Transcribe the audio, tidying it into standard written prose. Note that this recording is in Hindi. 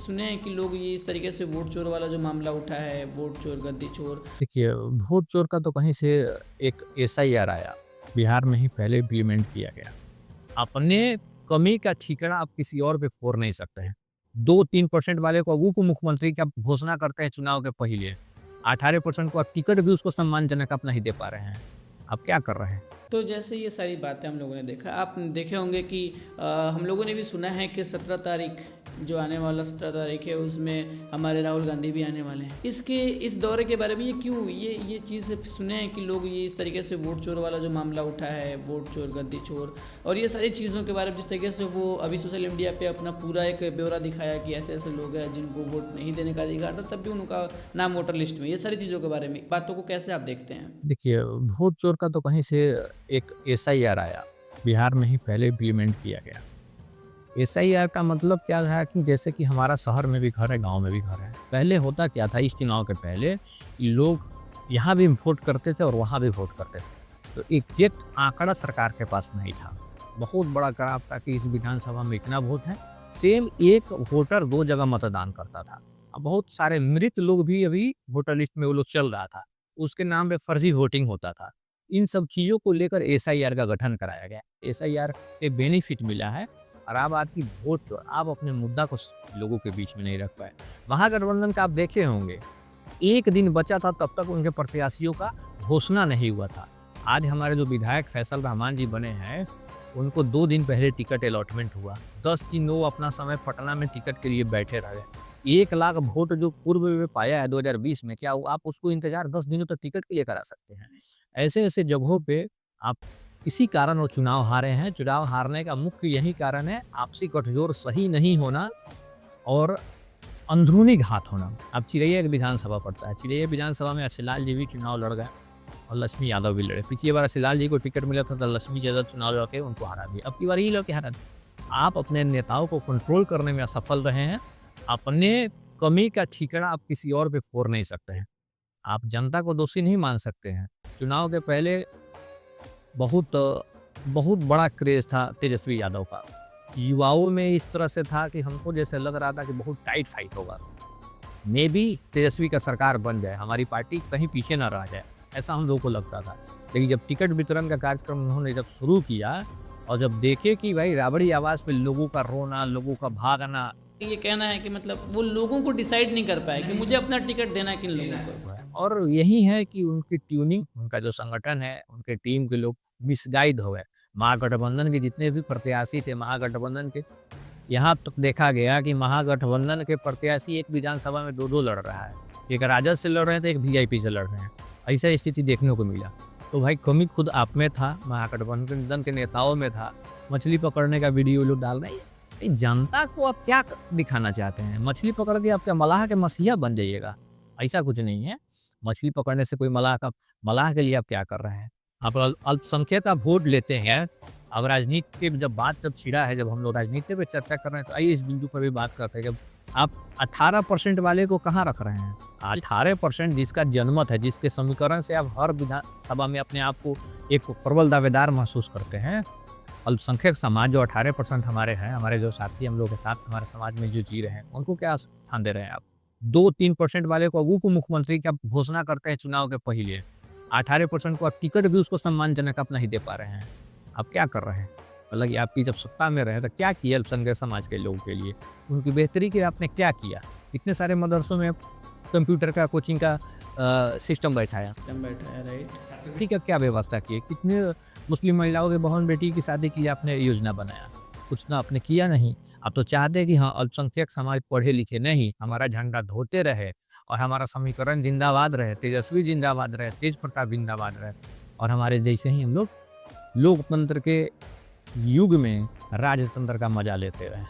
सुने हैं कि लोग ये इस तरीके से वोट चोर वाला जो मामला उठा है, वोट चोर, गद्दी चोर। देखिए, भूत चोर का तो कहीं से एक एसआईआर आया, बिहार में ही पहले इम्प्लीमेंट किया गया। अपने कमी का ठीकरा आप किसी और पे फोड़ नहीं सकते हैं। 2-3% वाले को उप मुख्यमंत्री की आप घोषणा करते हैं चुनाव के पहले, 18% को आप टिकट भी उसको सम्मानजनक आप नहीं दे पा रहे हैं। आप क्या कर रहे हैं? तो जैसे ये सारी बातें हम लोगों ने देखा, आप देखे होंगे कि हम लोगों ने भी सुना है कि 17 तारीख जो आने वाला 17 तारीख है उसमें हमारे राहुल गांधी भी आने वाले हैं। इस दौरे के बारे में ये क्यों ये चीज़ सुने हैं कि लोग ये इस तरीके से वोट चोर वाला जो मामला उठा है, वोट चोर, गद्दी चोर और ये सारी चीज़ों के बारे में जिस तरीके से वो अभी सोशल मीडिया पे अपना पूरा एक ब्यौरा दिखाया कि ऐसे ऐसे लोग हैं जिनको वोट नहीं देने का अधिकार था, तब भी उनका नाम वोटर लिस्ट में, ये सारी चीज़ों के बारे में बातों को कैसे आप देखते हैं? देखिए, भूत चोर का तो कहीं से एक एसआईआर आया, बिहार में ही पहले इम्प्लीमेंट किया गया। एसआईआर का मतलब क्या था कि जैसे कि हमारा शहर में भी घर है, गाँव में भी घर है। पहले होता क्या था, इस चुनाव के पहले कि लोग यहाँ भी वोट करते थे और वहाँ भी वोट करते थे। तो एग्जैक्ट आंकड़ा सरकार के पास नहीं था। बहुत बड़ा ग्राफ था कि इस विधानसभा में इतना वोट है। सेम एक वोटर 2 जगह मतदान करता था। अब बहुत सारे मृत लोग भी अभी वोटर लिस्ट में वो लोग चल रहा था। उसके नाम पे फर्जी वोटिंग होता था। इन सब चीज़ों को लेकर एसआईआर का गठन कराया गया। एसआईआर से बेनिफिट मिला है और अब आपकी वोट चोर, आप अपने मुद्दा को लोगों के बीच में नहीं रख पाए। महागठबंधन का आप देखे होंगे, एक दिन बचा था तब तक उनके प्रत्याशियों का घोषणा नहीं हुआ था। आज हमारे जो विधायक फैसल रहमान जी बने हैं, उनको 2 दिन पहले टिकट अलॉटमेंट हुआ। 10 दिन वो अपना समय पटना में टिकट के लिए बैठे रहे। 1 लाख वोट जो पूर्व में पाया है 2020 में, क्या आप उसको इंतजार 10 दिनों तक टिकट के लिए करा सकते हैं? ऐसे-ऐसे जगहों पे आप इसी कारण वो चुनाव हारे हैं। चुनाव हारने का मुख्य यही कारण है, आपसी गठजोड़ सही नहीं होना और अंदरूनी घात होना। अब चिरैया एक विधानसभा पड़ता है। चिरैया विधानसभा में अक्षयलाल जी भी चुनाव लड़ गए और लक्ष्मी यादव भी लड़े। पिछली बार अक्षयलाल जी को टिकट मिला था तो लक्ष्मी यादव चुनाव लड़ के उनको हरा दिया। अब की बार ये लड़ के हरा दिया। आप अपने नेताओं को कंट्रोल करने में असफल रहे हैं। अपने कमी का ठीकरा आप किसी और पे फोड़ नहीं सकते हैं। आप जनता को दोषी नहीं मान सकते हैं। चुनाव के पहले बहुत बहुत बड़ा क्रेज़ था तेजस्वी यादव का। युवाओं में इस तरह से था कि हमको जैसे लग रहा था कि बहुत टाइट फाइट होगा। मेबी तेजस्वी का सरकार बन जाए, हमारी पार्टी कहीं पीछे ना रह जाए, ऐसा हम लोगों को लगता था। लेकिन जब टिकट वितरण का कार्यक्रम उन्होंने जब शुरू किया और जब देखे कि भाई राबड़ी आवाज़ में लोगों का रोना, लोगों का भागना, ये कहना है कि मतलब वो लोगों को डिसाइड नहीं कर पाए कि मुझे अपना टिकट देना है किन लोगों को। और यही है कि उनकी ट्यूनिंग, उनका जो संगठन है, उनके टीम के लोग मिसगाइड हो गए। महागठबंधन के जितने भी प्रत्याशी थे, महागठबंधन के, यहाँ तक देखा गया कि महागठबंधन के प्रत्याशी एक विधानसभा में 2-2 लड़ रहा है। एक राजद से लड़ रहे हैं तो एक वीआईपी से लड़ रहे हैं। ऐसा स्थिति देखने को मिला। तो भाई कमी खुद आप में था, महागठबंधन के नेताओं में था। मछली पकड़ने का वीडियो लोग डाल रहे हैं। भाई जनता को आप क्या दिखाना चाहते हैं? मछली पकड़ के आप क्या मलाह के मसीहा बन जाइएगा? ऐसा कुछ नहीं है। मछली पकड़ने से कोई मलाह के लिए आप क्या कर रहे हैं? आप अल्पसंख्यक का वोट लेते हैं। अब राजनीति की जब छिड़ा है, जब हम लोग राजनीति पे चर्चा कर रहे हैं, तो आइए इस बिंदु पर भी बात करते हैं। जब आप 18% वाले को कहाँ रख रहे हैं? 18% जिसका जनमत है, जिसके समीकरण से आप हर विधानसभा में अपने आप को एक प्रबल दावेदार महसूस करते हैं। अल्पसंख्यक समाज जो 18% हमारे हैं, हमारे जो साथी हम लोग के साथ हमारे समाज में जो जी रहे हैं, उनको क्या स्थान दे रहे हैं आप? 2-3% वाले को उप मुख्यमंत्री की आप घोषणा करते हैं चुनाव के पहले, 18% को आप टिकट भी उसको सम्मानजनक आप नहीं दे पा रहे हैं। आप क्या कर रहे हैं? हालाँकि आपकी जब सत्ता में रहे तो क्या किया अल्पसंख्यक समाज के लोगों के लिए? उनकी बेहतरी के लिए आपने क्या किया? इतने सारे मदरसों में कंप्यूटर का कोचिंग का सिस्टम बैठाया। सिस्टम बैठा है, राइट। ठीक है, क्या व्यवस्था की है? कितने मुस्लिम महिलाओं के बहन बेटी की शादी की आपने योजना बनाया? कुछ ना आपने किया नहीं। आप तो चाहते हैं कि हाँ, अल्पसंख्यक समाज पढ़े लिखे नहीं, हमारा झंडा धोते रहे और हमारा समीकरण जिंदाबाद रहे, तेजस्वी जिंदाबाद रहे, तेज प्रताप जिंदाबाद रहे और हमारे जैसे ही हम लोग लोकतंत्र के युग में राजतंत्र का मजा लेते रहे।